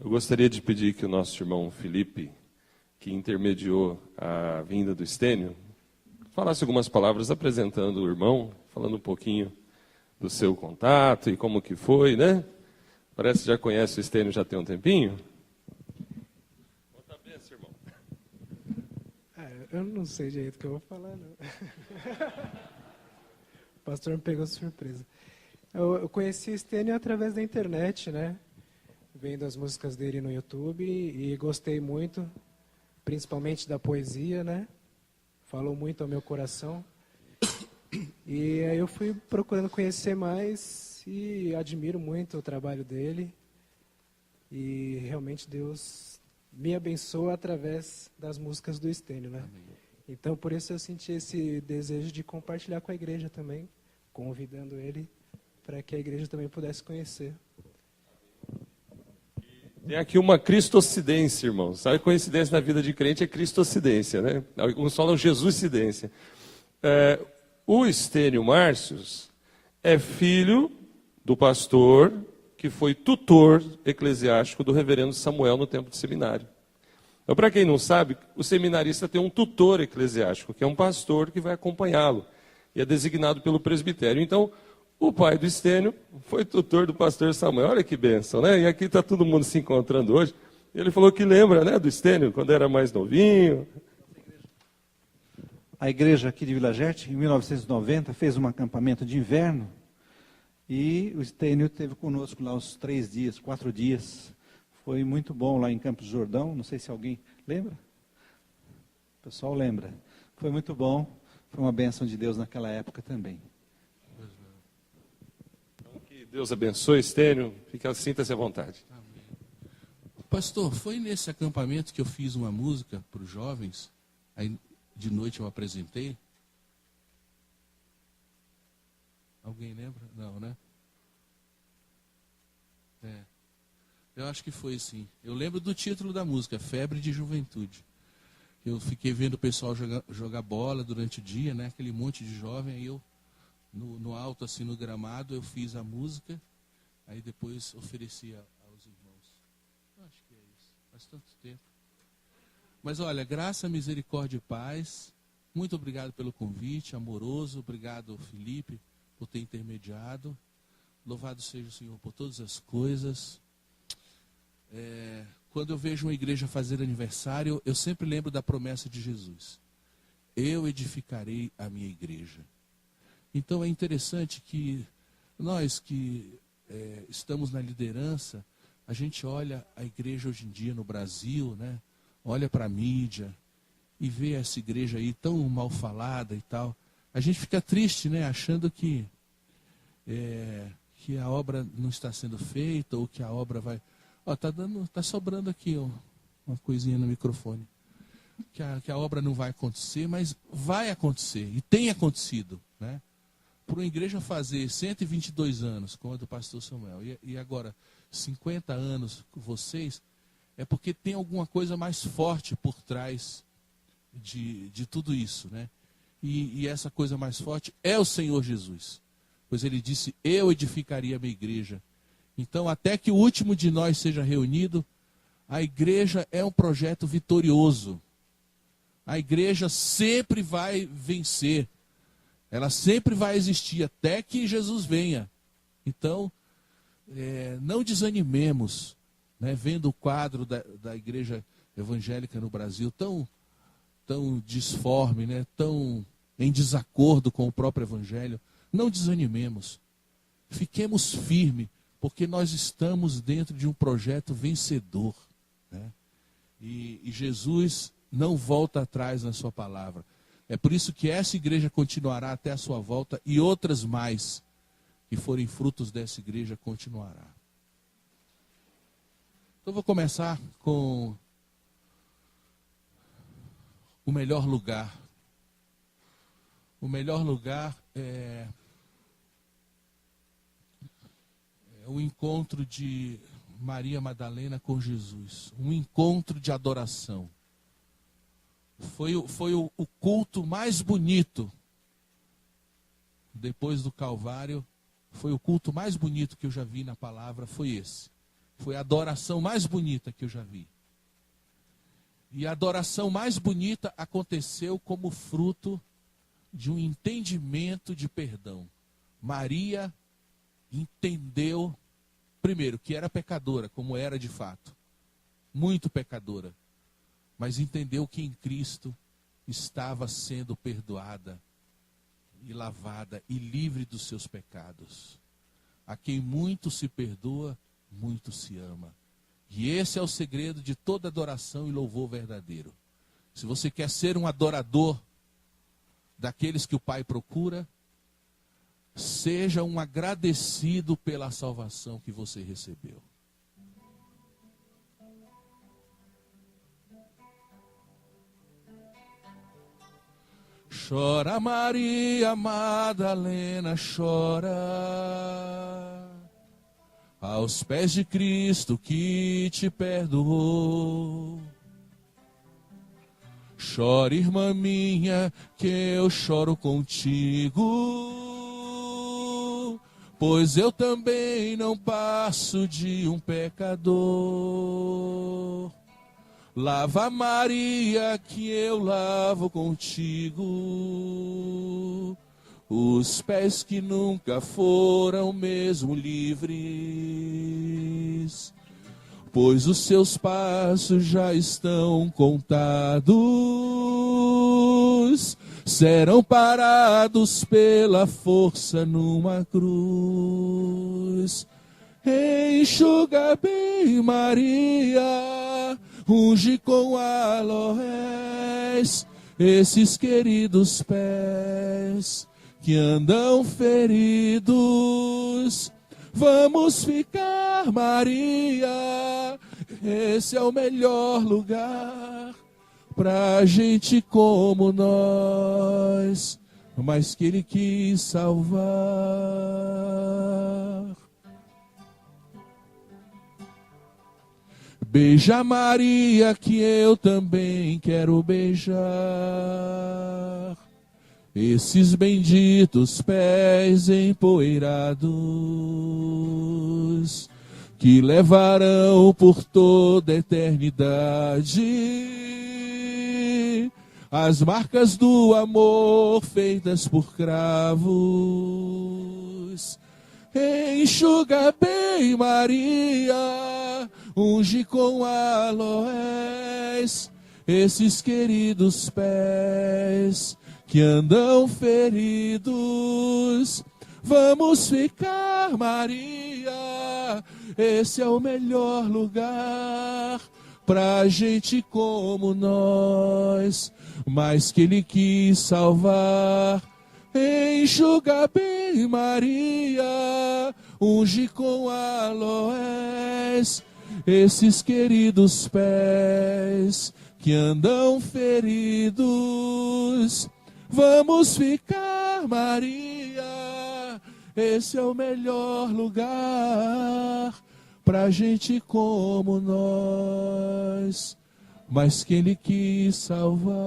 Eu gostaria de pedir que o nosso irmão Felipe, que intermediou a vinda do Estênio, falasse algumas palavras apresentando o irmão, falando um pouquinho do seu contato e como que foi, né? Parece que já conhece o Estênio já tem um tempinho. Conta bem, irmão. Eu não sei direito o que eu vou falar, não. O pastor me pegou de surpresa. Eu conheci o Estênio através da internet, né? Vendo as músicas dele no YouTube e gostei muito, principalmente da poesia, né? Falou muito ao meu coração. E aí eu fui procurando conhecer mais e admiro muito o trabalho dele. E realmente Deus me abençoa através das músicas do Estênio, né? Amém. Então por isso eu senti esse desejo de compartilhar com a igreja também, convidando ele para que a igreja também pudesse conhecer. Tem aqui uma cristocidência, irmão. Sabe, coincidência na vida de crente é cristocidência, né? Alguns falam Jesuscidência. O Estênio Márcios é filho do pastor que foi tutor eclesiástico do reverendo Samuel no tempo de seminário. Então, para quem não sabe, o seminarista tem um tutor eclesiástico, que é um pastor que vai acompanhá-lo, e é designado pelo presbitério. Então, o pai do Estênio foi tutor do pastor Samuel. Olha que bênção, né? E aqui está todo mundo se encontrando hoje. Ele falou que lembra, né, do Estênio, quando era mais novinho. A igreja aqui de Vila Gerte, em 1990, fez um acampamento de inverno. E o Estênio esteve conosco lá uns 3 dias, 4 dias. Foi muito bom lá em Campos do Jordão. Não sei se alguém lembra. O pessoal lembra. Foi muito bom. Foi uma bênção de Deus naquela época também. Deus abençoe, Estênio. Sinta-se à vontade. Amém. Pastor, foi nesse acampamento que eu fiz uma música para os jovens. Aí de noite eu apresentei. Alguém lembra? Não, né? Eu acho que foi sim. Eu lembro do título da música, Febre de Juventude. Eu fiquei vendo o pessoal jogar bola durante o dia, né? Aquele monte de jovem, aí eu no alto, assim, no gramado, eu fiz a música, aí depois ofereci aos irmãos. Eu acho que é isso, faz tanto tempo. Mas olha, graça, misericórdia e paz, muito obrigado pelo convite, amoroso, obrigado, Felipe, por ter intermediado. Louvado seja o Senhor por todas as coisas. Quando eu vejo uma igreja fazer aniversário, eu sempre lembro da promessa de Jesus. Eu edificarei a minha igreja. Então é interessante que nós que estamos na liderança, a gente olha a igreja hoje em dia no Brasil, né? Olha para a mídia e vê essa igreja aí tão mal falada e tal. A gente fica triste, né? Achando que a obra não está sendo feita ou que a obra vai... tá sobrando aqui uma coisinha no microfone. Que a obra não vai acontecer, mas vai acontecer e tem acontecido, né? Para uma igreja fazer 122 anos, como a do pastor Samuel, e agora 50 anos com vocês, é porque tem alguma coisa mais forte por trás de tudo isso, né? E essa coisa mais forte é o Senhor Jesus. Pois ele disse, eu edificaria a minha igreja. Então, até que o último de nós seja reunido, a igreja é um projeto vitorioso. A igreja sempre vai vencer. Ela sempre vai existir até que Jesus venha. Então, não desanimemos, né, vendo o quadro da igreja evangélica no Brasil tão disforme, né, tão em desacordo com o próprio evangelho. Não desanimemos. Fiquemos firmes, porque nós estamos dentro de um projeto vencedor, né? E Jesus não volta atrás na sua palavra. É por isso que essa igreja continuará até a sua volta e outras mais que forem frutos dessa igreja continuará. Então vou começar com o melhor lugar. O melhor lugar é o encontro de Maria Madalena com Jesus. Um encontro de adoração. Foi o culto mais bonito. Depois do Calvário, foi o culto mais bonito que eu já vi na palavra, foi esse. Foi a adoração mais bonita que eu já vi. E a adoração mais bonita aconteceu como fruto de um entendimento de perdão. Maria entendeu, primeiro, que era pecadora, como era de fato. Muito pecadora. Mas entendeu que em Cristo estava sendo perdoada e lavada e livre dos seus pecados. A quem muito se perdoa, muito se ama. E esse é o segredo de toda adoração e louvor verdadeiro. Se você quer ser um adorador daqueles que o Pai procura, seja um agradecido pela salvação que você recebeu. Chora Maria Madalena, chora, aos pés de Cristo que te perdoou. Chora, irmã minha, que eu choro contigo, pois eu também não passo de um pecador. Lava Maria, que eu lavo contigo, os pés que nunca foram mesmo livres, pois os seus passos já estão contados, serão parados pela força numa cruz. Enxuga bem, Maria, unge com aloés esses queridos pés que andam feridos. Vamos ficar, Maria, esse é o melhor lugar pra gente como nós, mas que Ele quis salvar. Beija Maria, que eu também quero beijar esses benditos pés empoeirados que levarão por toda a eternidade as marcas do amor feitas por cravos. Enxuga bem, Maria, unge com aloés esses queridos pés que andam feridos. Vamos ficar, Maria, esse é o melhor lugar pra gente como nós, mas que Ele quis salvar. Enxuga bem, Maria, unge com aloés esses queridos pés que andam feridos. Vamos ficar, Maria, esse é o melhor lugar pra gente como nós, mas que Ele quis salvar.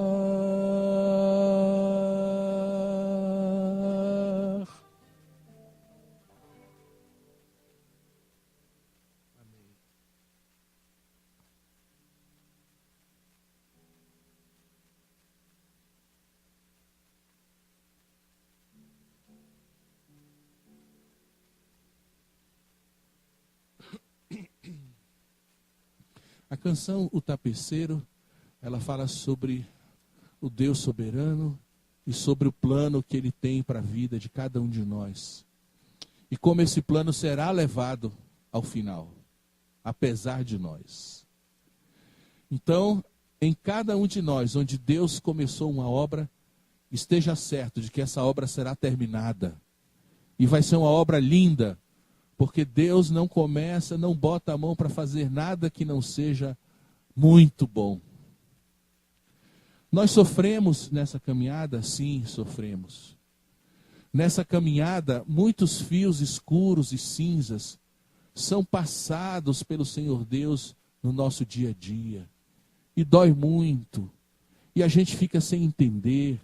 A canção O Tapeceiro, ela fala sobre o Deus soberano e sobre o plano que Ele tem para a vida de cada um de nós. E como esse plano será levado ao final, apesar de nós. Então, em cada um de nós, onde Deus começou uma obra, esteja certo de que essa obra será terminada. E vai ser uma obra linda, porque Deus não começa, não bota a mão para fazer nada que não seja muito bom. Nós sofremos nessa caminhada? Sim, sofremos. Nessa caminhada, muitos fios escuros e cinzas são passados pelo Senhor Deus no nosso dia a dia. E dói muito. E a gente fica sem entender.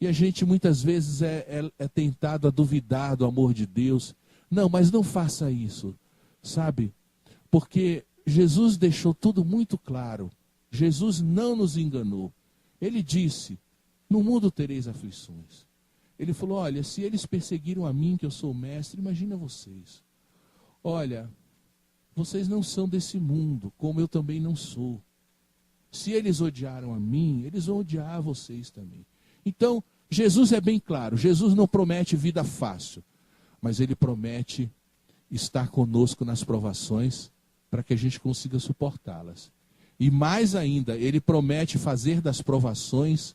E a gente muitas vezes é tentado a duvidar do amor de Deus. Não, mas não faça isso, sabe? Porque Jesus deixou tudo muito claro. Jesus não nos enganou. Ele disse, no mundo tereis aflições. Ele falou, olha, se eles perseguiram a mim, que eu sou o mestre, imagina vocês. Olha, vocês não são desse mundo, como eu também não sou. Se eles odiaram a mim, eles vão odiar a vocês também. Então, Jesus é bem claro, Jesus não promete vida fácil, mas ele promete estar conosco nas provações para que a gente consiga suportá-las. E mais ainda, ele promete fazer das provações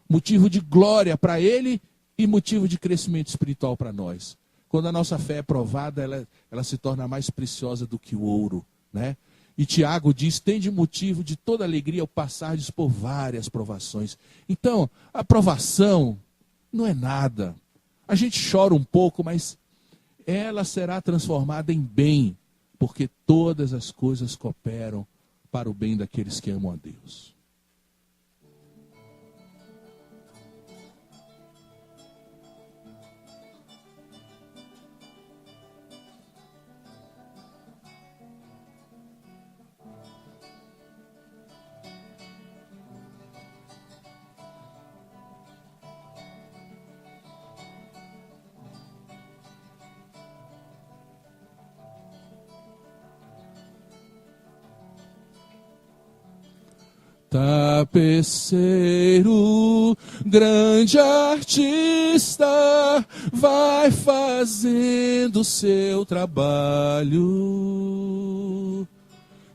motivo de glória para ele e motivo de crescimento espiritual para nós. Quando a nossa fé é provada, ela se torna mais preciosa do que o ouro, né? E Tiago diz, tende motivo de toda alegria ao passardes por várias provações. Então, a provação não é nada. A gente chora um pouco, mas ela será transformada em bem, porque todas as coisas cooperam para o bem daqueles que amam a Deus. Tapeceiro, grande artista, vai fazendo seu trabalho.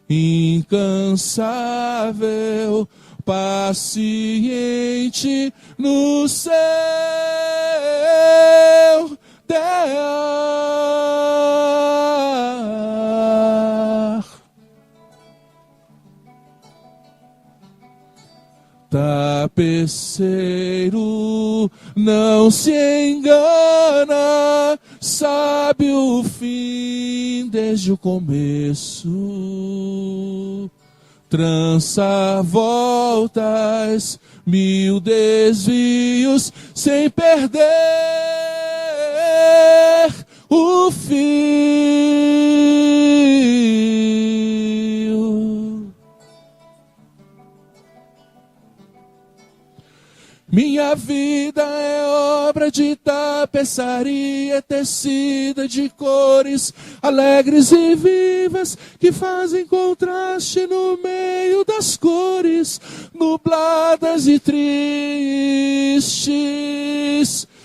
Incansável, paciente no seu tear. Tapeceiro, não se engana, sabe o fim desde o começo. Trança voltas, 1000 desvios, sem perder o fio. Minha vida é obra de tapeçaria, tecida de cores alegres e vivas, que fazem contraste no meio das cores, nubladas e tristes.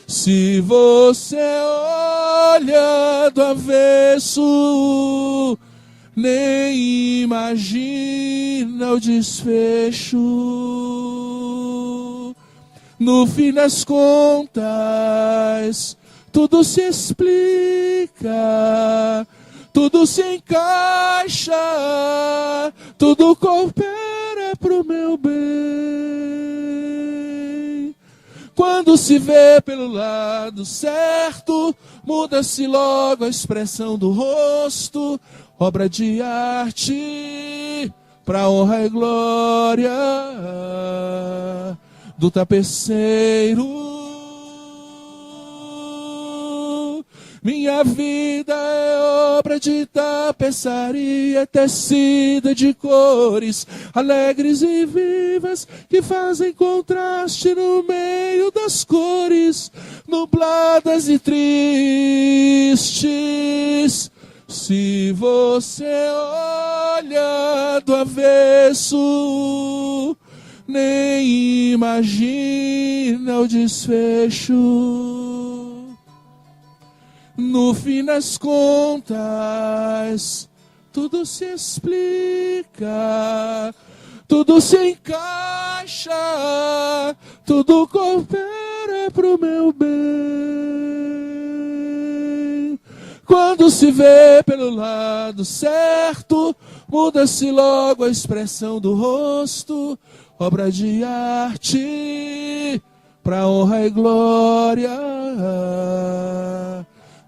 Se você olha do avesso, nem imagina o desfecho. No fim das contas, tudo se explica, tudo se encaixa, tudo coopera pro meu bem. Quando se vê pelo lado certo, muda-se logo a expressão do rosto, obra de arte, pra honra e glória do tapeceiro. Minha vida é obra de tapeçaria, tecida de cores alegres e vivas, que fazem contraste no meio das cores, nubladas e tristes. Se você olha do avesso, nem imagina o desfecho. No fim das contas, tudo se explica, tudo se encaixa, tudo coopera pro meu bem. Quando se vê pelo lado certo, muda-se logo a expressão do rosto, obra de arte, pra honra e glória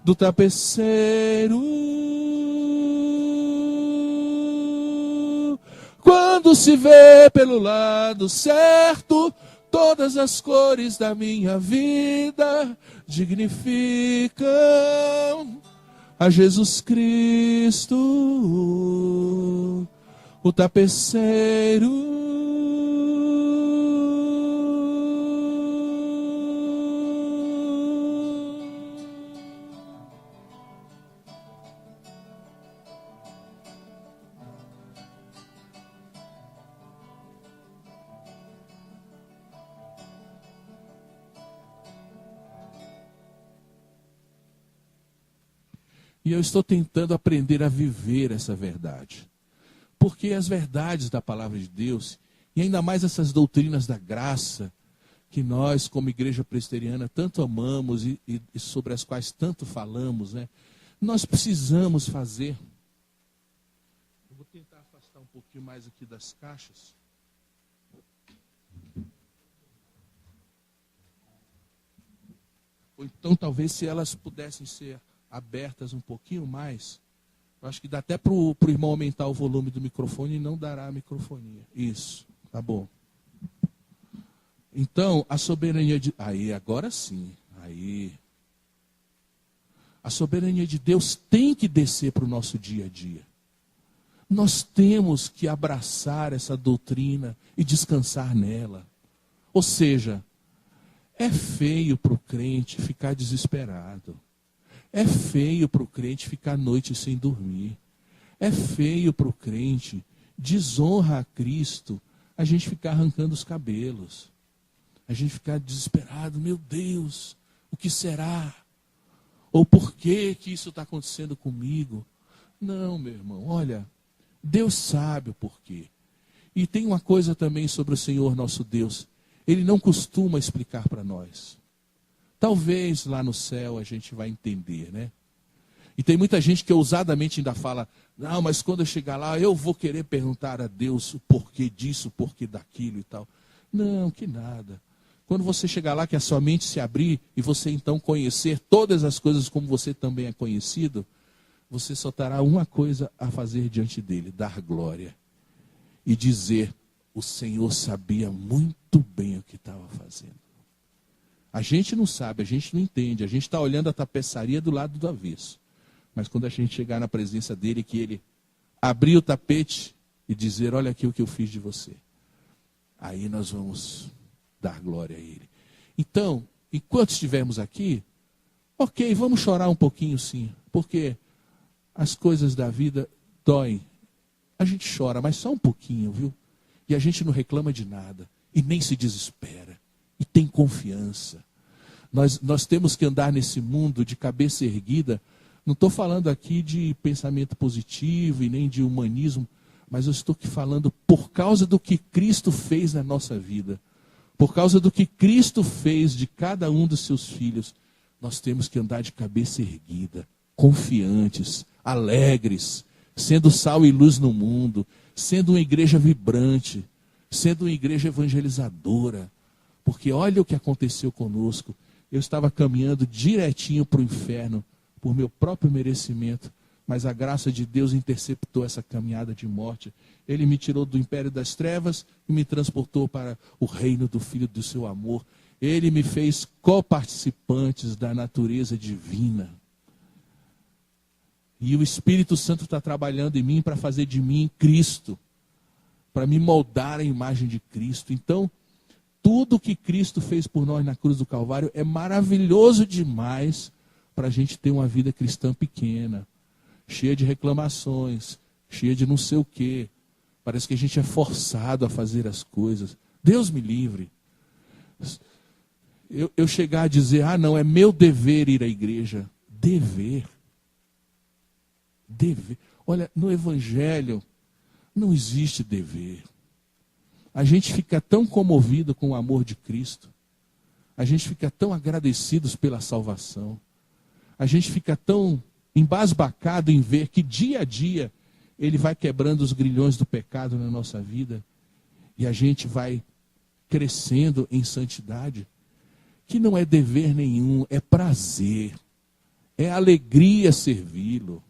do tapeceiro. Quando se vê pelo lado certo, todas as cores da minha vida dignificam a Jesus Cristo. o tapeceiro. E eu estou tentando aprender a viver essa verdade. Porque as verdades da palavra de Deus, e ainda mais essas doutrinas da graça, que nós, como igreja presbiteriana, tanto amamos e sobre as quais tanto falamos, né? Nós precisamos fazer. Eu vou tentar afastar um pouquinho mais aqui das caixas. Ou então, talvez, se elas pudessem ser abertas um pouquinho mais, eu acho que dá até para o irmão aumentar o volume do microfone e não dará a microfonia. Isso, tá bom. Então, a soberania de... Aí, agora sim. Aí. A soberania de Deus tem que descer para o nosso dia a dia. Nós temos que abraçar essa doutrina e descansar nela. Ou seja, é feio para o crente ficar desesperado. É feio para o crente ficar a noite sem dormir. É feio para o crente, desonra a Cristo, a gente ficar arrancando os cabelos. A gente ficar desesperado, meu Deus, o que será? Ou por que isso está acontecendo comigo? Não, meu irmão, olha, Deus sabe o porquê. E tem uma coisa também sobre o Senhor nosso Deus. Ele não costuma explicar para nós. Talvez lá no céu a gente vai entender, né? E tem muita gente que ousadamente ainda fala, não, mas quando eu chegar lá eu vou querer perguntar a Deus o porquê disso, o porquê daquilo e tal. Não, que nada. Quando você chegar lá, que a sua mente se abrir e você então conhecer todas as coisas como você também é conhecido, você só terá uma coisa a fazer diante dele, dar glória. E dizer, o Senhor sabia muito bem o que estava fazendo. A gente não sabe, a gente não entende, a gente está olhando a tapeçaria do lado do avesso. Mas quando a gente chegar na presença dele, que ele abrir o tapete e dizer, olha aqui o que eu fiz de você. Aí nós vamos dar glória a ele. Então, enquanto estivermos aqui, ok, vamos chorar um pouquinho sim, porque as coisas da vida doem. A gente chora, mas só um pouquinho, viu? E a gente não reclama de nada, e nem se desespera. E tem confiança. Nós temos que andar nesse mundo de cabeça erguida. Não estou falando aqui de pensamento positivo e nem de humanismo, mas eu estou aqui falando por causa do que Cristo fez na nossa vida. Por causa do que Cristo fez de cada um dos seus filhos. Nós temos que andar de cabeça erguida, confiantes, alegres, sendo sal e luz no mundo, sendo uma igreja vibrante, sendo uma igreja evangelizadora. Porque olha o que aconteceu conosco. Eu estava caminhando direitinho para o inferno, por meu próprio merecimento, mas a graça de Deus interceptou essa caminhada de morte. Ele me tirou do império das trevas e me transportou para o reino do Filho do seu amor. Ele me fez coparticipantes da natureza divina. E o Espírito Santo está trabalhando em mim para fazer de mim Cristo, para me moldar a imagem de Cristo. Então, tudo que Cristo fez por nós na cruz do Calvário é maravilhoso demais para a gente ter uma vida cristã pequena, cheia de reclamações, cheia de não sei o quê. Parece que a gente é forçado a fazer as coisas. Deus me livre. Eu chegar a dizer, não, é meu dever ir à igreja. Dever. Dever. Olha, no Evangelho não existe dever. A gente fica tão comovido com o amor de Cristo. A gente fica tão agradecidos pela salvação. A gente fica tão embasbacado em ver que dia a dia Ele vai quebrando os grilhões do pecado na nossa vida. E a gente vai crescendo em santidade. Que não é dever nenhum, é prazer. É alegria servi-lo.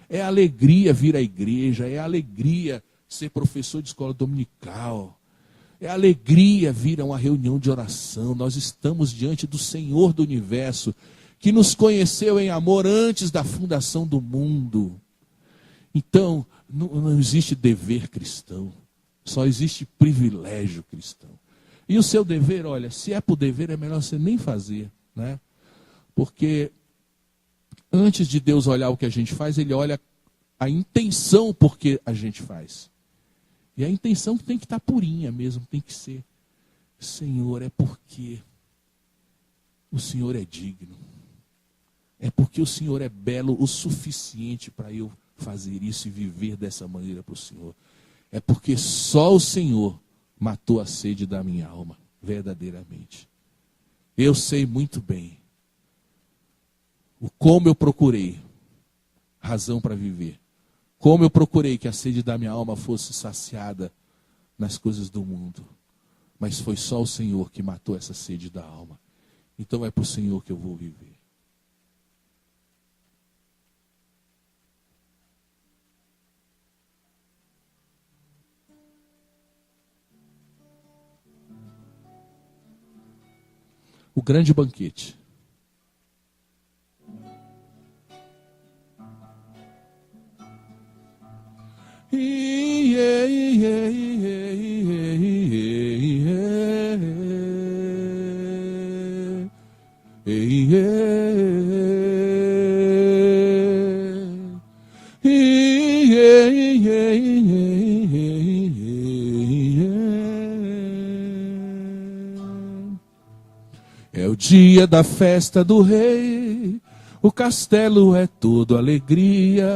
É alegria vir à igreja. É alegria ser professor de escola dominical. É alegria vir a uma reunião de oração. Nós estamos diante do Senhor do universo, que nos conheceu em amor antes da fundação do mundo. Então, Não existe dever cristão, só existe privilégio cristão. E o seu dever, olha, se é por dever, é melhor você nem fazer, né? Porque antes de Deus olhar o que a gente faz, Ele olha a intenção por que a gente faz. E a intenção tem que estar purinha mesmo, tem que ser: Senhor, é porque o Senhor é digno. É porque o Senhor é belo o suficiente para eu fazer isso e viver dessa maneira para o Senhor. É porque só o Senhor matou a sede da minha alma, verdadeiramente. Eu sei muito bem o como eu procurei razão para viver. Como eu procurei que a sede da minha alma fosse saciada nas coisas do mundo. Mas foi só o Senhor que matou essa sede da alma. Então é para o Senhor que eu vou viver. O grande banquete. É o dia da festa do rei, o castelo é todo alegria.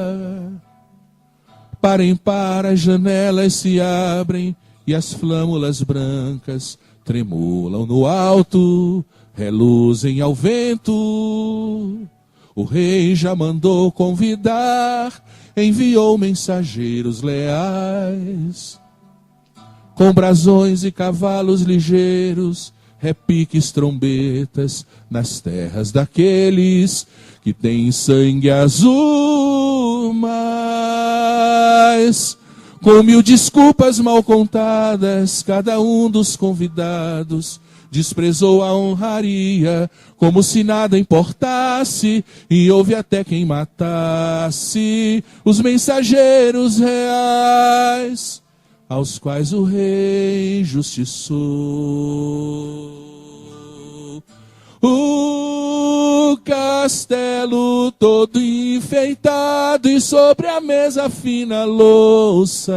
Par em par as janelas se abrem e as flâmulas brancas tremulam no alto, reluzem ao vento. O rei já mandou convidar, enviou mensageiros leais, com brasões e cavalos ligeiros, repiques, trombetas, nas terras daqueles que têm sangue azul. Mas, com 1000 desculpas mal contadas, cada um dos convidados desprezou a honraria, como se nada importasse, e houve até quem matasse os mensageiros reais, aos quais o rei justiçou. O castelo todo enfeitado e sobre a mesa fina louça,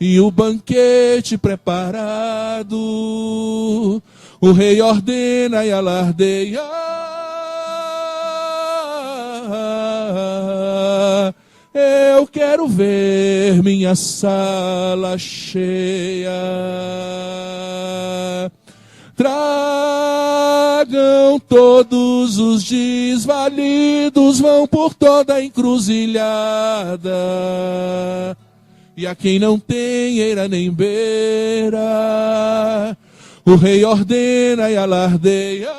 e o banquete preparado, o rei ordena e alardeia. Eu quero ver minha sala cheia. Tragam todos os desvalidos, vão por toda a encruzilhada. E a quem não tem eira nem beira, o rei ordena e alardeia.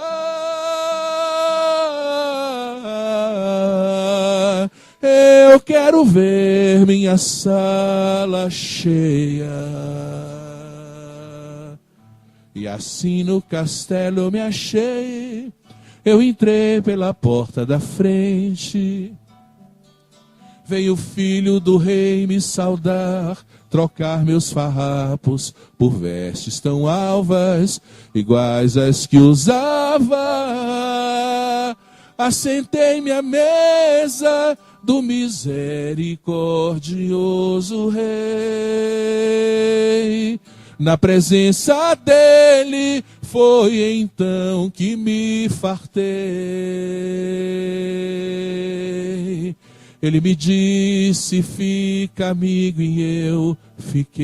Eu quero ver minha sala cheia. E assim no castelo eu me achei, eu entrei pela porta da frente. Veio o filho do rei me saudar, trocar meus farrapos por vestes tão alvas, iguais às que usava. Assentei-me à mesa do misericordioso rei. Na presença dele foi então que me fartei. Ele me disse, fica amigo, e eu fiquei.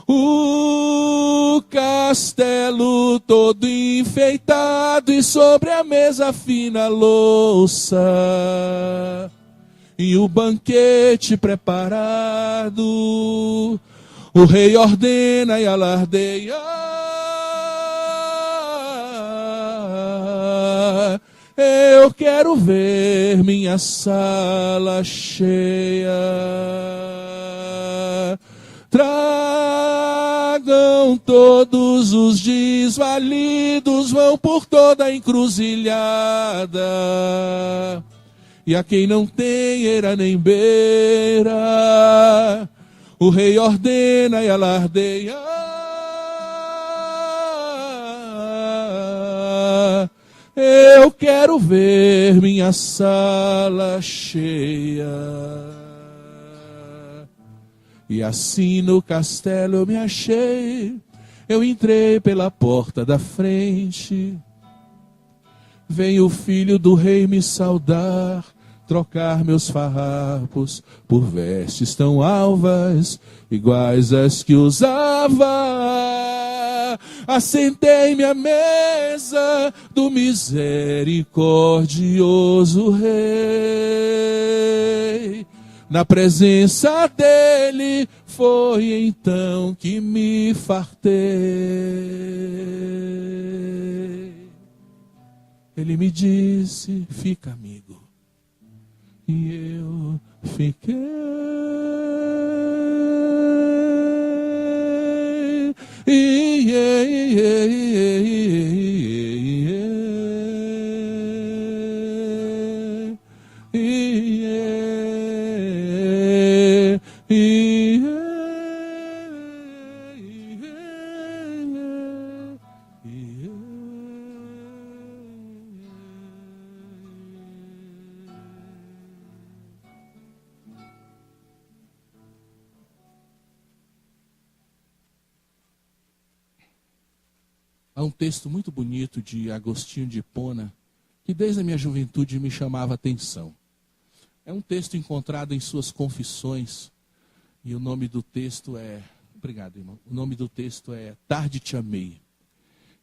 O castelo todo enfeitado e sobre a mesa fina louça, e o banquete preparado, o rei ordena e alardeia. Eu quero ver minha sala cheia. Tragam todos os desvalidos, vão por toda a encruzilhada. e a quem não tem eira nem beira, o rei ordena e alardeia. Eu quero ver minha sala cheia. E assim no castelo eu me achei. Eu entrei pela porta da frente. Vem o filho do rei me saudar, trocar meus farrapos por vestes tão alvas, iguais às que usava. Assentei-me à mesa do misericordioso rei. Na presença dele foi então que me fartei. Ele me disse, fica amigo, e eu fiquei. Há um texto muito bonito de Agostinho de Hipona, que desde a minha juventude me chamava a atenção. É um texto encontrado em suas Confissões, e o nome do texto é... Obrigado, irmão. O nome do texto é Tarde Te Amei.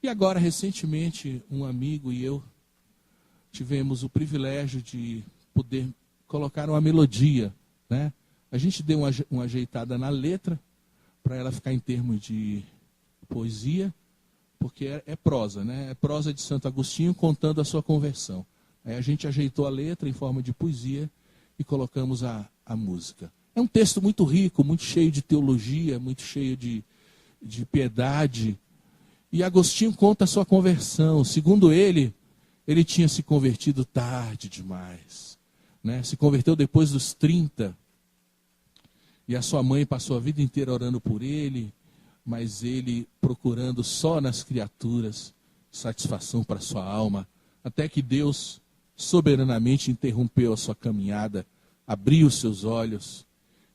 E agora, recentemente, um amigo e eu tivemos o privilégio de poder colocar uma melodia, né? A gente deu uma ajeitada na letra, para ela ficar em termos de poesia, porque é prosa, né? É prosa de Santo Agostinho contando a sua conversão. Aí a gente ajeitou a letra em forma de poesia e colocamos a música. É um texto muito rico, muito cheio de teologia, muito cheio de piedade. E Agostinho conta a sua conversão. Segundo ele tinha se convertido tarde demais, né? Se converteu depois dos 30. E a sua mãe passou a vida inteira orando por ele, mas ele procurando só nas criaturas satisfação para sua alma, até que Deus soberanamente interrompeu a sua caminhada, abriu os seus olhos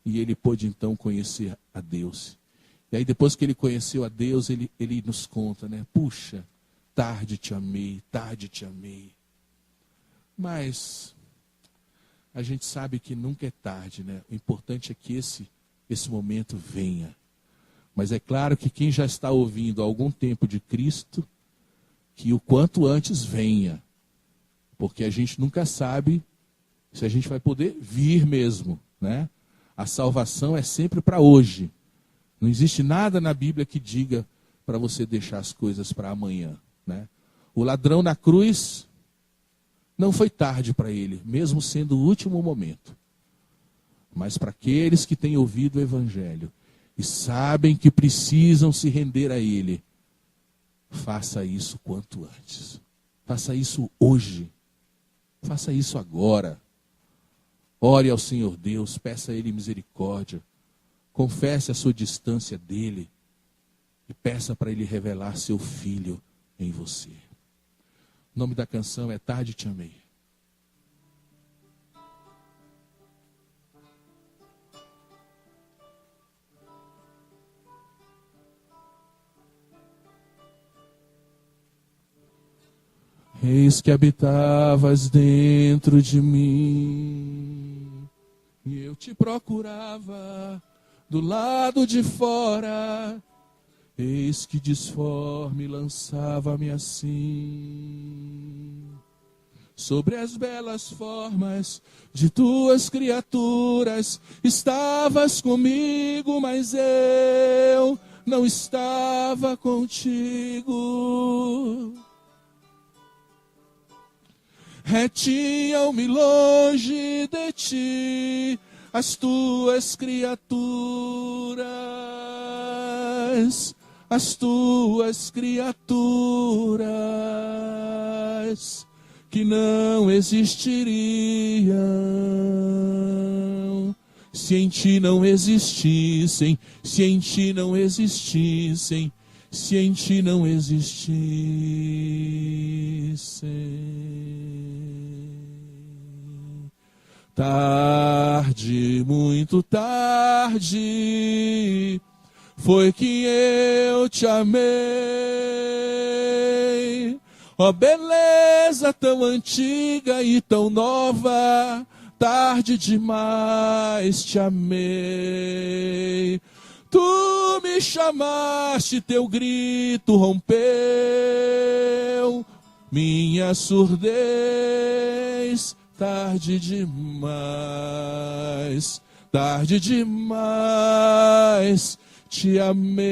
e ele pôde então conhecer a Deus. E aí depois que ele conheceu a Deus, ele nos conta, né? Puxa, tarde te amei, tarde te amei. Mas a gente sabe que nunca é tarde, né? O importante é que esse momento venha. Mas é claro que quem já está ouvindo há algum tempo de Cristo, que o quanto antes venha. Porque a gente nunca sabe se a gente vai poder vir mesmo, né? A salvação é sempre para hoje. Não existe nada na Bíblia que diga para você deixar as coisas para amanhã, né? O ladrão na cruz não foi tarde para ele, mesmo sendo o último momento. Mas para aqueles que têm ouvido o Evangelho e sabem que precisam se render a Ele, faça isso quanto antes. Faça isso hoje. Faça isso agora. Ore ao Senhor Deus, peça a Ele misericórdia. Confesse a sua distância dEle e peça para Ele revelar seu Filho em você. O nome da canção é Tarde Te Amei. Eis que habitavas dentro de mim, e eu te procurava do lado de fora. Eis que disforme lançava-me assim, sobre as belas formas de tuas criaturas. Estavas comigo, mas eu não estava contigo. Retinham-me longe de ti as tuas criaturas, que não existiriam se em ti não existissem, se em ti não existissem, se em ti não existissem. Tarde, muito tarde, foi que eu te amei. Ó beleza tão antiga e tão nova, tarde demais te amei. Tu me chamaste, teu grito rompeu minha surdez. Tarde demais, tarde demais te amei.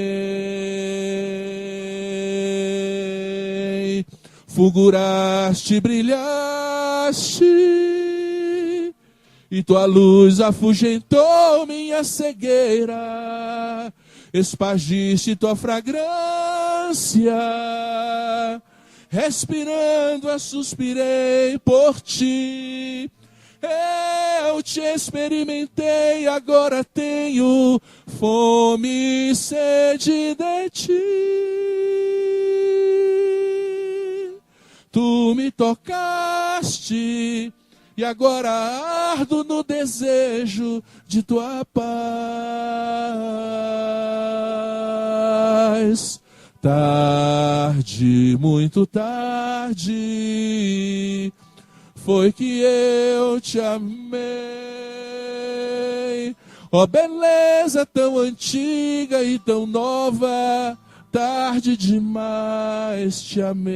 Fulguraste, brilhaste, e tua luz afugentou minha cegueira. Espargiste tua fragrância, respirando eu suspirei por ti. Eu te experimentei, agora tenho fome e sede de ti. Tu me tocaste e agora ardo no desejo de tua paz. Tarde, muito tarde, foi que eu te amei. Ó beleza tão antiga e tão nova, tarde demais te amei.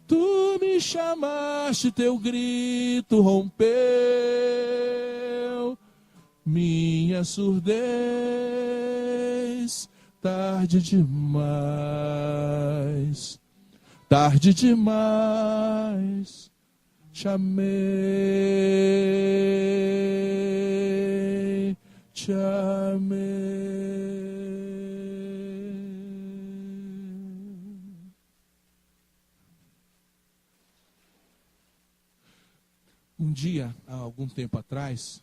Tu me chamaste, teu grito rompeu minha surdez. Tarde demais, tarde demais te amei, te amei. Um dia, há algum tempo atrás,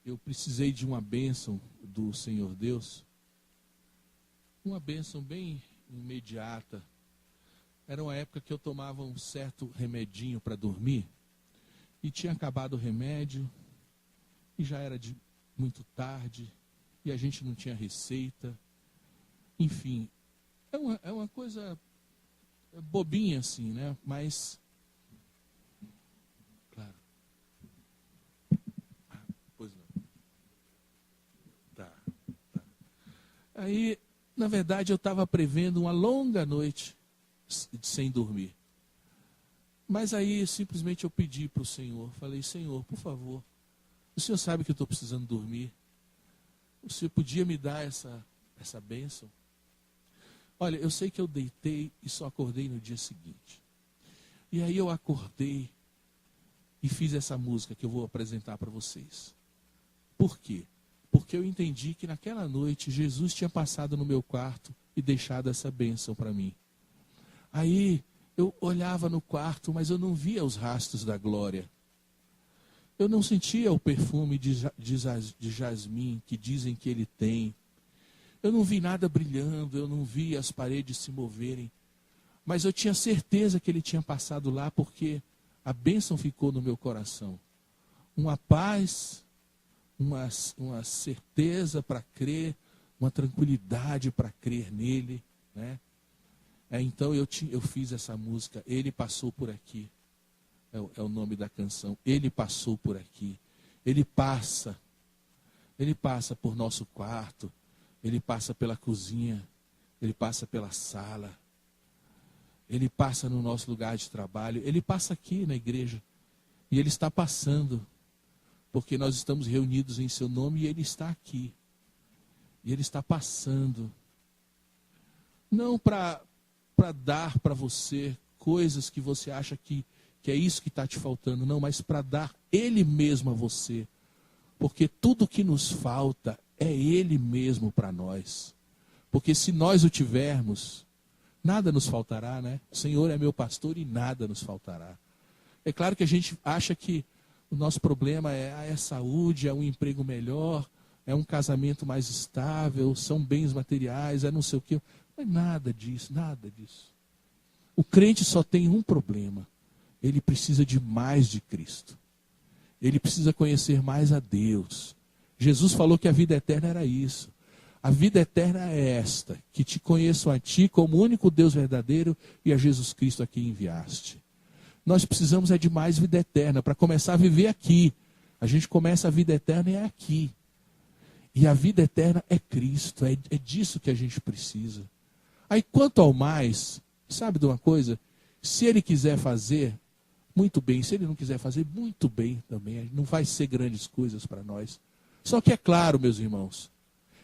eu precisei de uma bênção do Senhor Deus, uma bênção bem imediata. Era uma época que eu tomava um certo remedinho para dormir, e tinha acabado o remédio, e já era muito tarde, e a gente não tinha receita. Enfim, é uma coisa bobinha assim, né? Mas, claro. Pois não. Tá. Aí, na verdade, eu estava prevendo uma longa noite sem dormir. Mas aí, simplesmente, eu pedi para o Senhor. Falei, Senhor, por favor, o Senhor sabe que eu estou precisando dormir. O Senhor podia me dar essa bênção? Olha, eu sei que eu deitei e só acordei no dia seguinte. E aí eu acordei e fiz essa música que eu vou apresentar para vocês. Por quê? Porque eu entendi que naquela noite Jesus tinha passado no meu quarto e deixado essa bênção para mim. Aí eu olhava no quarto, mas eu não via os rastros da glória. Eu não sentia o perfume de jasmim que dizem que ele tem. Eu não vi nada brilhando, eu não vi as paredes se moverem. Mas eu tinha certeza que ele tinha passado lá, porque a bênção ficou no meu coração. Uma paz, uma certeza para crer, uma tranquilidade para crer nele, né? Então eu fiz essa música, Ele Passou Por Aqui. É o nome da canção. Ele passou por aqui. Ele passa por nosso quarto. Ele passa pela cozinha. Ele passa pela sala. Ele passa no nosso lugar de trabalho. Ele passa aqui na igreja. E Ele está passando. Porque nós estamos reunidos em seu nome e Ele está aqui. E Ele está passando. Não para dar para você coisas que você acha que é isso que está te faltando, não, mas para dar Ele mesmo a você. Porque tudo que nos falta é Ele mesmo para nós. Porque se nós o tivermos, Nada nos faltará, né? O Senhor é meu pastor e nada nos faltará. É claro que a gente acha que o nosso problema é saúde, é um emprego melhor, é um casamento mais estável, são bens materiais, é não sei o quê. Mas nada disso, nada disso. O crente só tem um problema. Ele precisa de mais de Cristo. Ele precisa conhecer mais a Deus. Jesus falou que a vida eterna era isso. A vida eterna é esta, que te conheçam a ti como o único Deus verdadeiro e a Jesus Cristo a quem enviaste. Nós precisamos de mais vida eterna para começar a viver aqui. A gente começa a vida eterna é aqui. E a vida eterna é Cristo, é disso que a gente precisa. Aí quanto ao mais, sabe de uma coisa? Se ele quiser fazer, muito bem. Se ele não quiser fazer, muito bem também. Não vai ser grandes coisas para nós. Só que é claro, meus irmãos,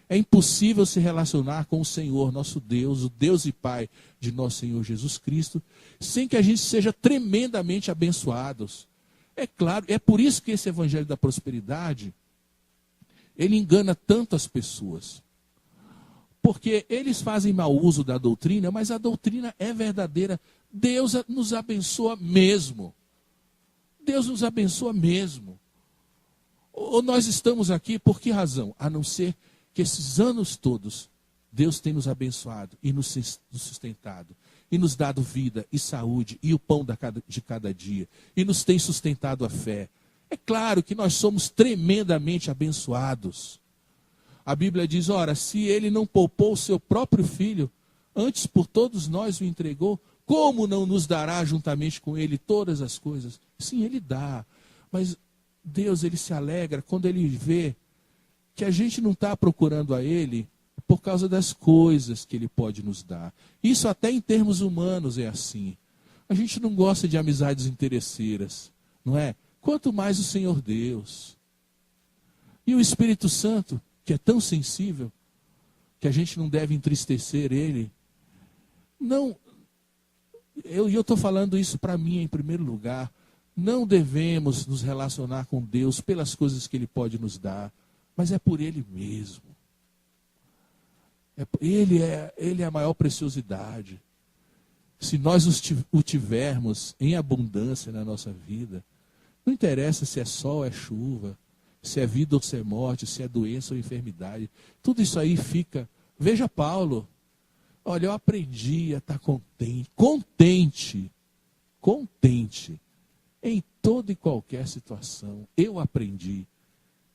é impossível se relacionar com o Senhor, nosso Deus, o Deus e Pai de nosso Senhor Jesus Cristo, sem que a gente seja tremendamente abençoados. É claro, é por isso que esse evangelho da prosperidade, ele engana tanto as pessoas. Porque eles fazem mau uso da doutrina, mas a doutrina é verdadeira. Deus nos abençoa mesmo. Deus nos abençoa mesmo. Ou nós estamos aqui por que razão? A não ser que esses anos todos, Deus tem nos abençoado e nos sustentado. E nos dado vida e saúde e o pão de cada dia. E nos tem sustentado a fé. É claro que nós somos tremendamente abençoados. A Bíblia diz, ora, se ele não poupou o seu próprio filho, antes por todos nós o entregou, como não nos dará juntamente com ele todas as coisas? Sim, ele dá. Mas Deus, ele se alegra quando ele vê que a gente não está procurando a ele por causa das coisas que ele pode nos dar. Isso até em termos humanos é assim. A gente não gosta de amizades interesseiras, não é? Quanto mais o Senhor Deus. E o Espírito Santo, que é tão sensível, que a gente não deve entristecer ele. Não, eu estou falando isso para mim em primeiro lugar. Não devemos nos relacionar com Deus pelas coisas que ele pode nos dar, mas é por ele mesmo. Ele é a maior preciosidade. Se nós o tivermos em abundância na nossa vida, não interessa se é sol ou é chuva, se é vida ou se é morte, se é doença ou enfermidade. Tudo isso aí fica... Veja Paulo. Olha, eu aprendi a estar contente em toda e qualquer situação. Eu aprendi.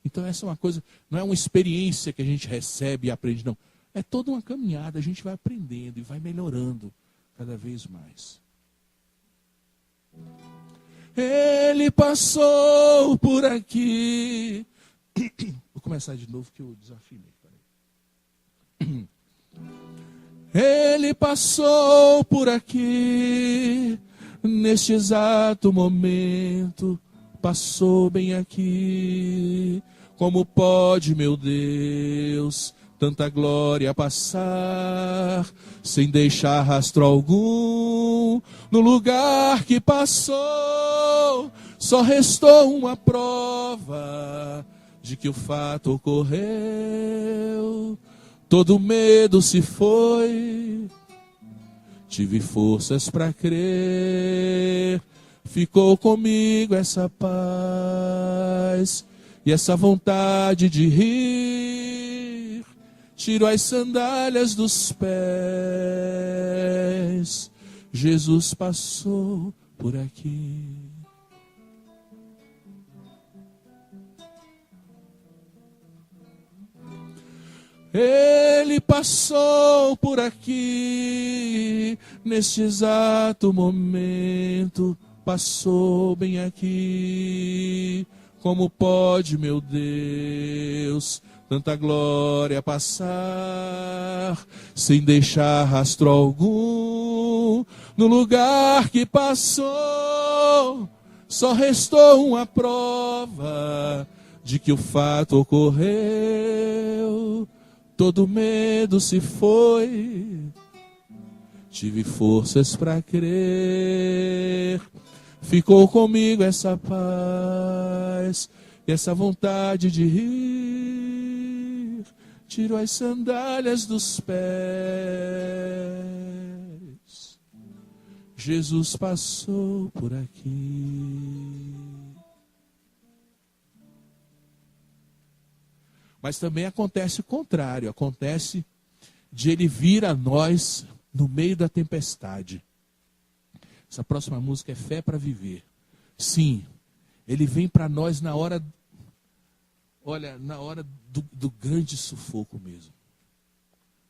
Então essa é uma coisa, não é uma experiência que a gente recebe e aprende, não. É toda uma caminhada, a gente vai aprendendo e vai melhorando cada vez mais. Ele passou por aqui. Vou começar de novo que eu desafinei. Ele passou por aqui, neste exato momento, passou bem aqui. Como pode, meu Deus, tanta glória passar, sem deixar rastro algum, no lugar que passou, só restou uma prova de que o fato ocorreu. Todo medo se foi, tive forças para crer, ficou comigo essa paz e essa vontade de rir. Tiro as sandálias dos pés, Jesus passou por aqui. Ele passou por aqui, neste exato momento, passou bem aqui. Como pode, meu Deus, tanta glória passar, sem deixar rastro algum, no lugar que passou, só restou uma prova de que o fato ocorreu. Todo medo se foi, tive forças para crer, ficou comigo essa paz e essa vontade de rir. Tiro as sandálias dos pés, Jesus passou por aqui. Mas também acontece o contrário, acontece de ele vir a nós no meio da tempestade. Essa próxima música é Fé para Viver. Sim, ele vem para nós na hora, olha, na hora do grande sufoco mesmo.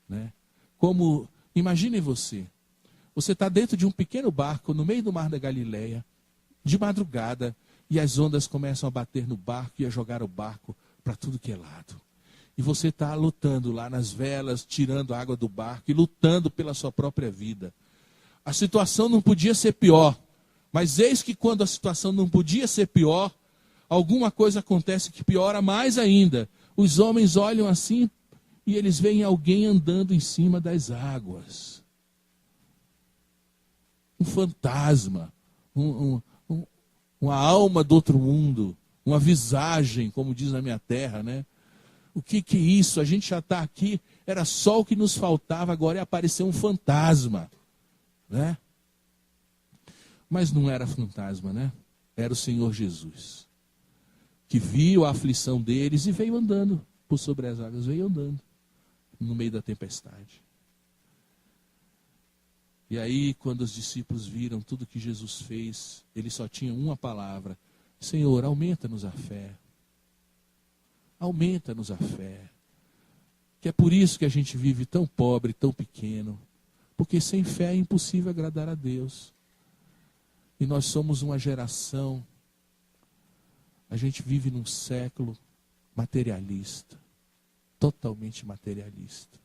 Né? Como, imagine você está dentro de um pequeno barco no meio do mar da Galileia, de madrugada, e as ondas começam a bater no barco e a jogar o barco para tudo que é lado. E você está lutando lá nas velas, tirando a água do barco e lutando pela sua própria vida. A situação não podia ser pior, mas eis que quando a situação não podia ser pior, alguma coisa acontece que piora mais ainda. Os homens olham assim e eles veem alguém andando em cima das águas. Um fantasma, uma alma do outro mundo, uma visagem, como diz na minha terra, né? O que é isso? A gente já está aqui, era só o que nos faltava, agora é aparecer um fantasma, né? Mas não era fantasma, né? Era o Senhor Jesus, que viu a aflição deles e veio andando por sobre as águas, veio andando no meio da tempestade. E aí, quando os discípulos viram tudo que Jesus fez, eles só tinham uma palavra: Senhor, aumenta-nos a fé. Aumenta-nos a fé. Que é por isso que a gente vive tão pobre, tão pequeno. Porque sem fé é impossível agradar a Deus. E nós somos uma geração, a gente vive num século materialista. Totalmente materialista.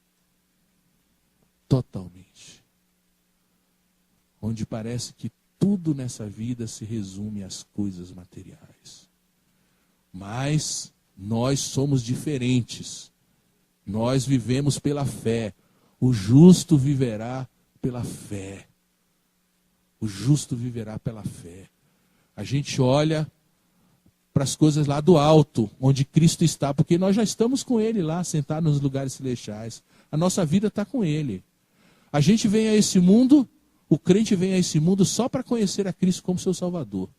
Totalmente. Onde parece que tudo nessa vida se resume às coisas materiais. Mas nós somos diferentes. Nós vivemos pela fé. O justo viverá pela fé. O justo viverá pela fé. A gente olha para as coisas lá do alto, onde Cristo está, porque nós já estamos com Ele lá, sentados nos lugares celestiais. A nossa vida está com Ele. A gente vem a esse mundo, o crente vem a esse mundo só para conhecer a Cristo como seu Salvador.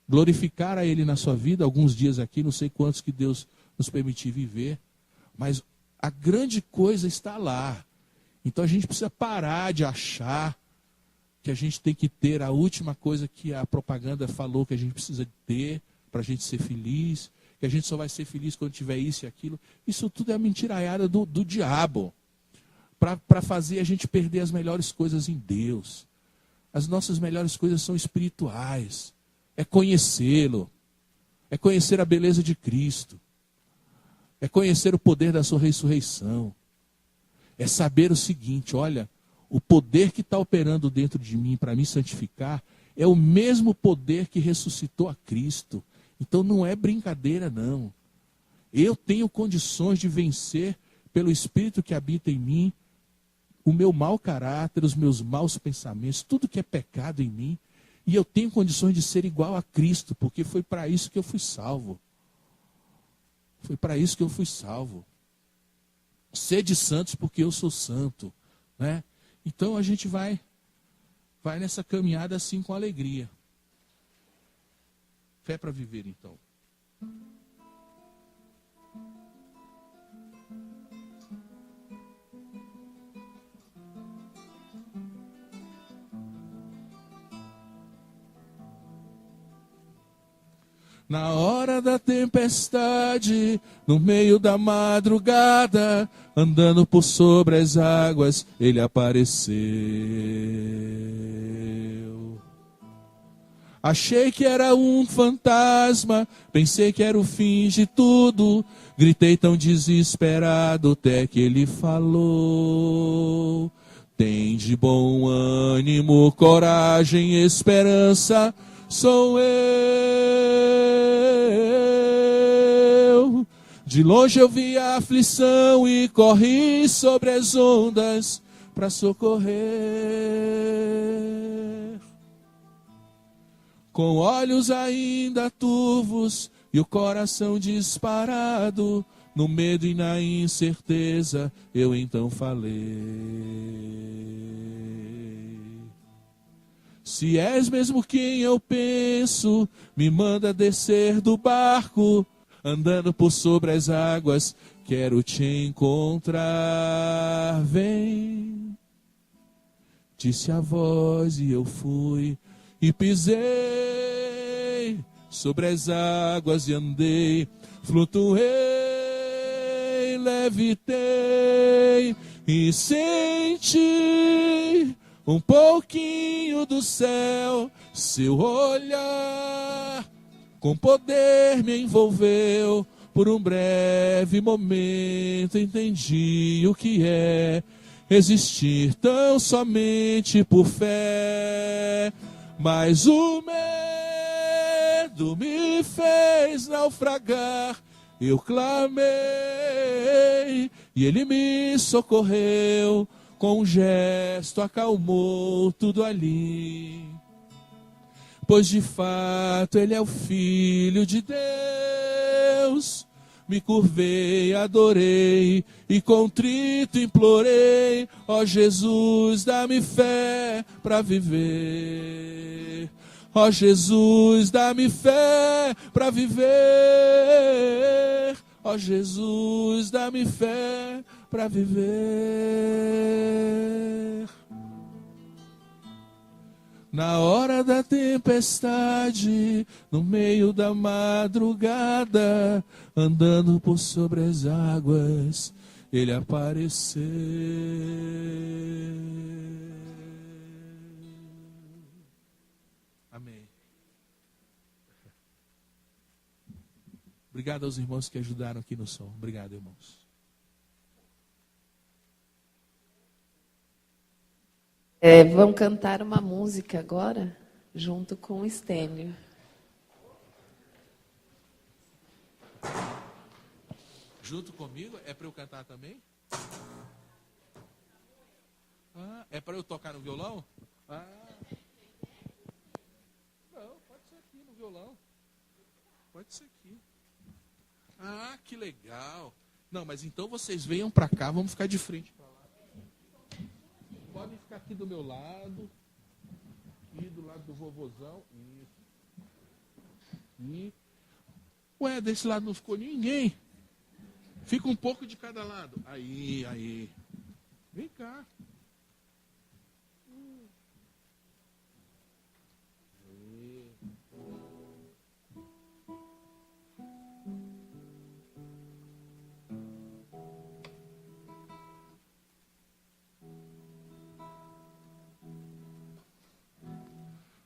Glorificar a Ele na sua vida, alguns dias aqui, não sei quantos que Deus nos permitir viver, mas a grande coisa está lá. Então a gente precisa parar de achar que a gente tem que ter a última coisa que a propaganda falou que a gente precisa ter para a gente ser feliz, que a gente só vai ser feliz quando tiver isso e aquilo. Isso tudo é a mentiraiada do diabo, para fazer a gente perder as melhores coisas em Deus. As nossas melhores coisas são espirituais. É conhecê-lo. É conhecer a beleza de Cristo. É conhecer o poder da sua ressurreição. É saber o seguinte, olha, o poder que está operando dentro de mim para me santificar é o mesmo poder que ressuscitou a Cristo. Então não é brincadeira, não. Eu tenho condições de vencer pelo Espírito que habita em mim o meu mau caráter, os meus maus pensamentos, tudo que é pecado em mim. E eu tenho condições de ser igual a Cristo, porque foi para isso que eu fui salvo. Foi para isso que eu fui salvo. Sede santos porque eu sou santo, né? Então a gente vai nessa caminhada assim com alegria. Fé para viver, então. Na hora da tempestade, no meio da madrugada, andando por sobre as águas, ele apareceu. Achei que era um fantasma, pensei que era o fim de tudo, gritei tão desesperado até que ele falou. Tem de bom ânimo, coragem, esperança, sou eu. De longe eu vi a aflição e corri sobre as ondas para socorrer. Com olhos ainda turvos e o coração disparado, no medo e na incerteza, eu então falei. Se és mesmo quem eu penso, me manda descer do barco, andando por sobre as águas, quero te encontrar. Vem, disse a voz e eu fui, e pisei sobre as águas e andei, flutuei, levitei e senti um pouquinho do céu. Seu olhar com poder me envolveu. Por um breve momento entendi o que é existir tão somente por fé. Mas o medo me fez naufragar. Eu clamei e ele me socorreu. Com um gesto acalmou tudo ali. Pois de fato ele é o Filho de Deus. Me curvei, adorei e contrito implorei: ó Jesus, dá-me fé para viver. Ó Jesus, dá-me fé para viver. Ó Jesus, dá-me fé para viver. Na hora da tempestade, no meio da madrugada, andando por sobre as águas, ele apareceu. Amém. Obrigado aos irmãos que ajudaram aqui no som. Obrigado, irmãos. Vamos cantar uma música agora, junto com o Estênio. Junto comigo? É para eu cantar também? Ah, é para eu tocar no violão? Ah. Não, pode ser aqui no violão. Pode ser aqui. Ah, que legal. Não, mas então vocês venham para cá, vamos ficar de frente para lá. Podem ficar aqui do meu lado. Aqui do lado do vovozão. Isso. E... Ué, desse lado não ficou ninguém. Fica um pouco de cada lado. Aí, aí. Vem cá. Aí.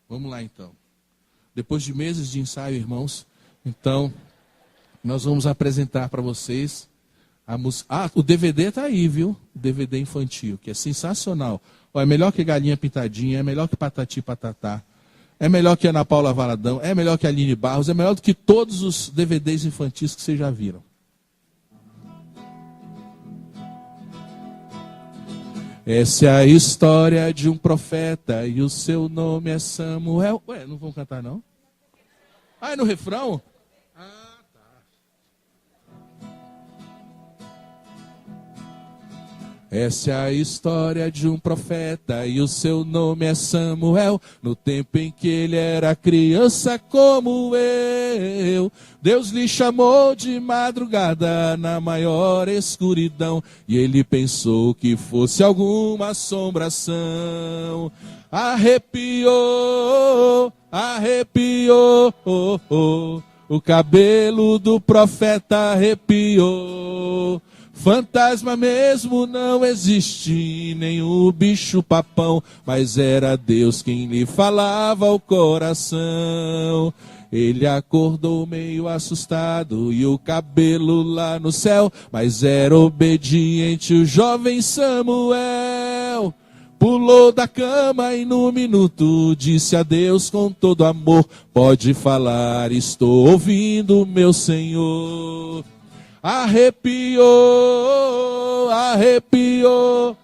Vamos lá então. Depois de meses de ensaio, irmãos, então nós vamos apresentar para vocês a música. Ah, o DVD está aí, viu? O DVD infantil, que é sensacional. Ó, é melhor que Galinha Pintadinha, é melhor que Patati Patatá, é melhor que Ana Paula Valadão, é melhor que Aline Barros, é melhor do que todos os DVDs infantis que vocês já viram. Essa é a história de um profeta e o seu nome é Samuel. Ué, não vão cantar não? Ah, é no refrão? Ah, tá. Essa é a história de um profeta e o seu nome é Samuel. No tempo em que ele era criança como eu, Deus lhe chamou de madrugada na maior escuridão, e ele pensou que fosse alguma assombração. Arrepiou, arrepiou, o cabelo do profeta arrepiou. Fantasma mesmo não existe, nem o bicho papão, mas era Deus quem lhe falava ao coração. Ele acordou meio assustado e o cabelo lá no céu, mas era obediente o jovem Samuel. Pulou da cama e no minuto disse a Deus com todo amor: pode falar, estou ouvindo, meu Senhor. Arrepiou, arrepiou,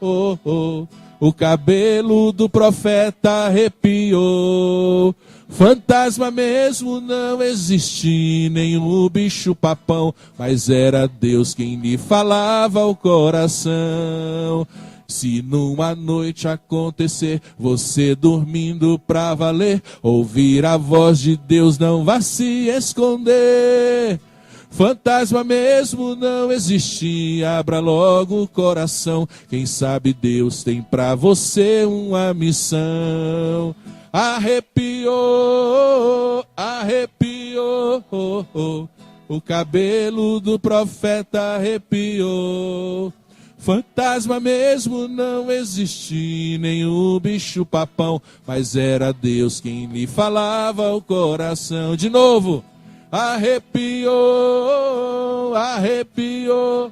o cabelo do profeta arrepiou. Fantasma mesmo não existe, nem o bicho papão, mas era Deus quem lhe falava ao coração. Se numa noite acontecer, você dormindo pra valer, ouvir a voz de Deus, não vá se esconder. Fantasma mesmo não existe, abra logo o coração. Quem sabe Deus tem pra você uma missão. Arrepiou, arrepiou, o cabelo do profeta arrepiou. Fantasma mesmo não existe, nem o bicho papão, mas era Deus quem lhe falava o coração. De novo. Arrepiou, arrepiou,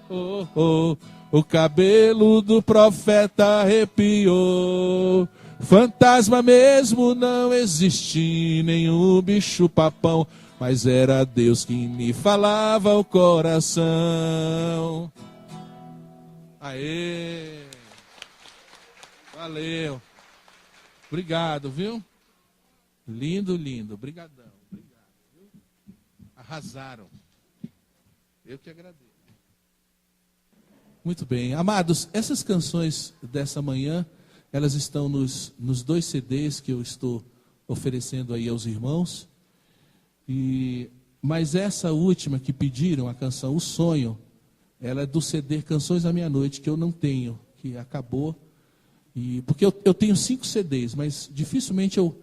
o cabelo do profeta arrepiou. Fantasma mesmo não existe, nem o bicho papão, mas era Deus quem me falava o coração. Aê! Valeu! Obrigado, viu? Lindo, lindo. Obrigadão. Arrasaram. Eu que agradeço. Muito bem. Amados, essas canções dessa manhã, elas estão nos 2 CDs que eu estou oferecendo aí aos irmãos. Mas essa última que pediram, a canção O Sonho, ela é do CD Canções da Meia-Noite, que eu não tenho, que acabou. Porque eu tenho 5 CDs, mas dificilmente eu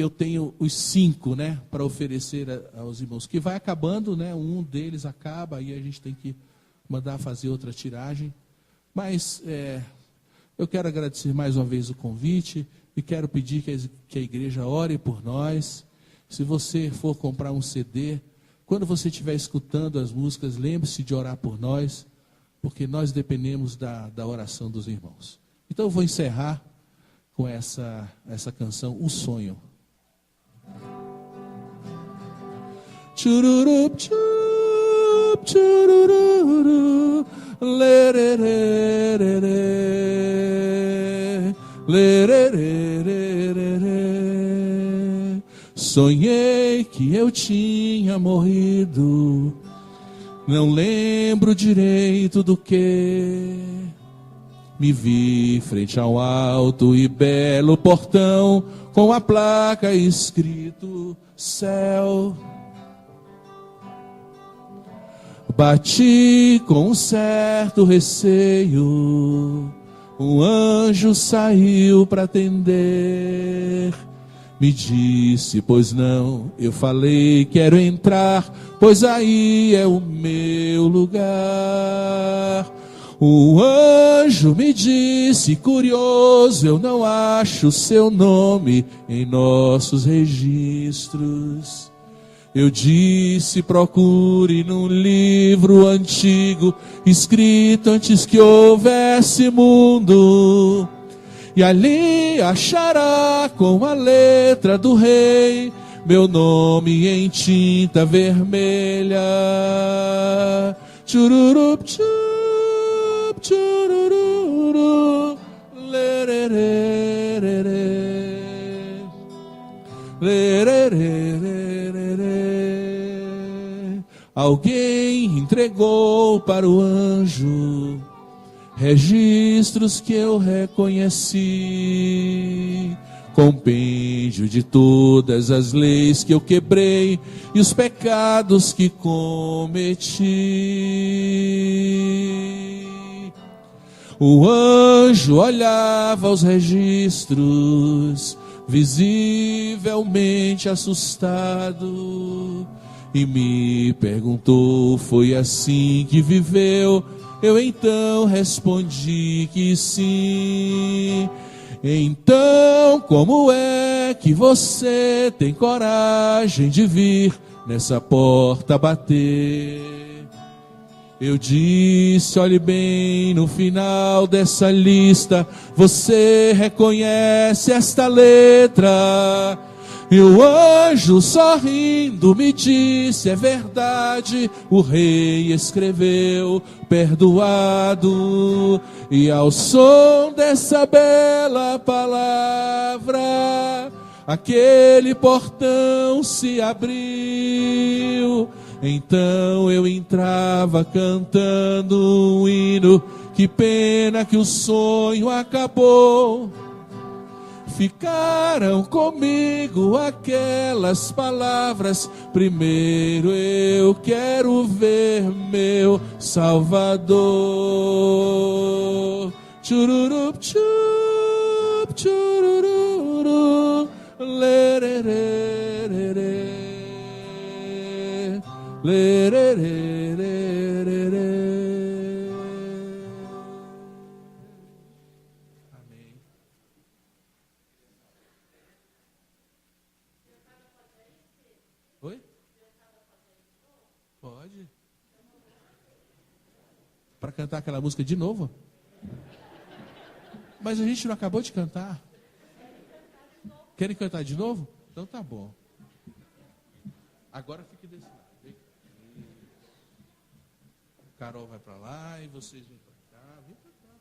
tenho os 5, né, para oferecer aos irmãos, que vai acabando, né, um deles acaba, aí a gente tem que mandar fazer outra tiragem. Mas eu quero agradecer mais uma vez o convite e quero pedir que a igreja ore por nós. Se você for comprar um CD, quando você estiver escutando as músicas, lembre-se de orar por nós, porque nós dependemos da oração dos irmãos. Então eu vou encerrar com essa canção, O Sonho. Chururup, chup, churururu, lerererere, lerererere. Sonhei que eu tinha morrido, não lembro direito do que. Me vi frente ao alto e belo portão, com a placa escrito céu. Bati com um certo receio, um anjo saiu para atender. Me disse, pois não, eu falei, quero entrar, pois aí é o meu lugar. O anjo me disse, curioso, eu não acho seu nome em nossos registros. Eu disse, procure num livro antigo, escrito antes que houvesse mundo, e ali achará com a letra do rei meu nome em tinta vermelha. Chururup, chup, churururu, lerererere, lerererere. Alguém entregou para o anjo registros que eu reconheci, compêndio de todas as leis que eu quebrei e os pecados que cometi. O anjo olhava os registros, visivelmente assustado, e me perguntou, foi assim que viveu? Eu então respondi que sim. Então, como é que você tem coragem de vir nessa porta bater? Eu disse, olhe bem, no final dessa lista, você reconhece esta letra? E o anjo sorrindo me disse, é verdade, o rei escreveu, perdoado. E ao som dessa bela palavra, aquele portão se abriu. Então eu entrava cantando um hino Que pena que o sonho acabou. Ficaram comigo aquelas palavras: primeiro eu quero ver meu Salvador. Chururup, chup, churururu, lererê, lererê. Oi? Pode. Para cantar aquela música de novo? Mas a gente não acabou de cantar. Querem cantar de novo? Então tá bom. Agora fique desse lado. Carol vai para lá e vocês vêm para cá. Vem para cá.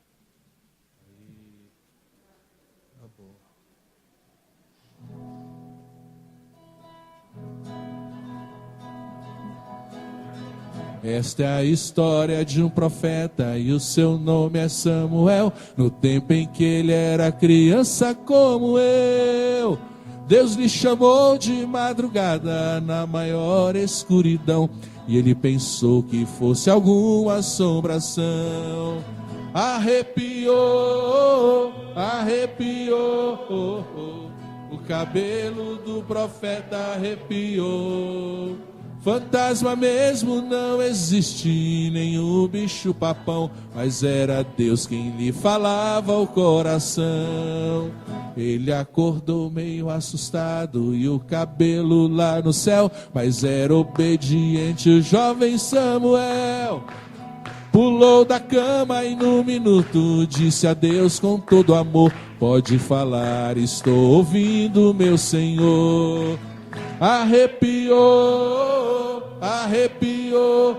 Aí. Tá bom. Esta é a história de um profeta e o seu nome é Samuel. No tempo em que ele era criança como eu, Deus lhe chamou de madrugada na maior escuridão, e ele pensou que fosse alguma assombração. Arrepiou, arrepiou, o cabelo do profeta arrepiou. Fantasma mesmo não existe, nem o bicho papão, mas era Deus quem lhe falava ao coração. Ele acordou meio assustado e o cabelo lá no céu, mas era obediente o jovem Samuel. Pulou da cama e num minuto disse a Deus com todo amor: pode falar, estou ouvindo, meu Senhor. Arrepiou, arrepiou,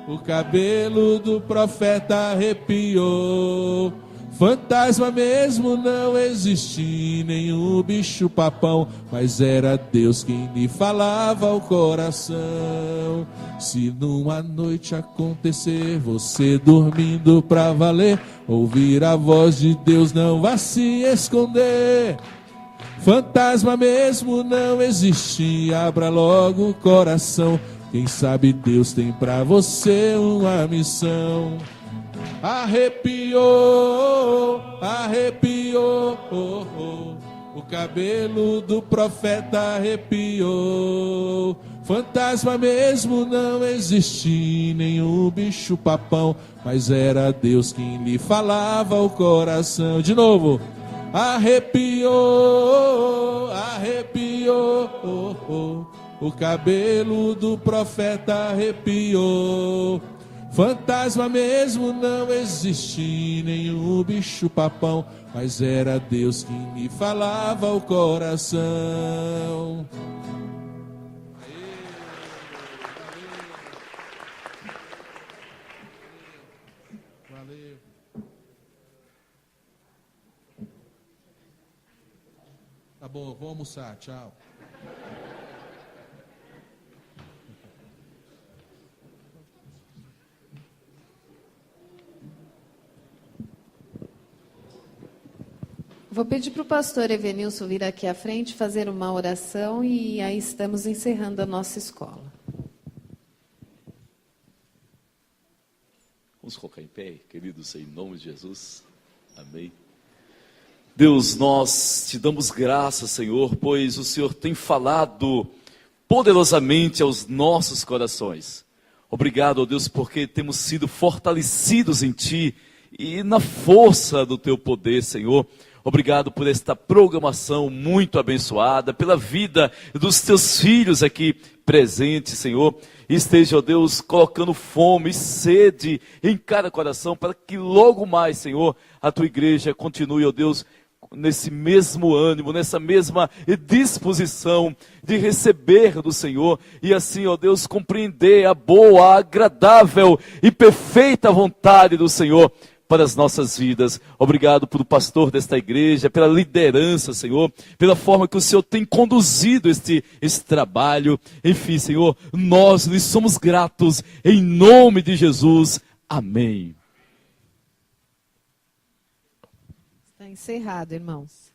o cabelo do profeta arrepiou. Fantasma mesmo não existe, nem o bicho papão, mas era Deus quem lhe falava ao coração. Se numa noite acontecer, você dormindo pra valer, ouvir a voz de Deus, não vá se esconder. Fantasma mesmo não existe, abra logo o coração. Quem sabe Deus tem pra você uma missão. Arrepiou, arrepiou, o cabelo do profeta arrepiou. Fantasma mesmo não existe, nem o bicho papão, mas era Deus quem lhe falava ao coração. De novo. Arrepiou, arrepiou, o cabelo do profeta arrepiou. Fantasma mesmo não existe, nem o bicho papão, mas era Deus quem lhe falava ao coração. Valeu. Tá bom, vou almoçar, tchau. Vou pedir para o pastor Evenilson vir aqui à frente, fazer uma oração e aí estamos encerrando a nossa escola. Vamos colocar em pé, queridos, em nome de Jesus. Amém. Deus, nós te damos graças, Senhor, pois o Senhor tem falado poderosamente aos nossos corações. Obrigado, ó Deus, porque temos sido fortalecidos em Ti e na força do Teu poder, Senhor. Obrigado por esta programação muito abençoada, pela vida dos Teus filhos aqui presentes, Senhor. Esteja, ó Deus, colocando fome e sede em cada coração, para que logo mais, Senhor, a Tua igreja continue, ó Deus, nesse mesmo ânimo, nessa mesma disposição de receber do Senhor e assim, ó Deus, compreender a boa, agradável e perfeita vontade do Senhor para as nossas vidas. Obrigado pelo pastor desta igreja, pela liderança, Senhor, pela forma que o Senhor tem conduzido este trabalho. Enfim, Senhor, nós lhe somos gratos em nome de Jesus. Amém. Encerrado, irmãos.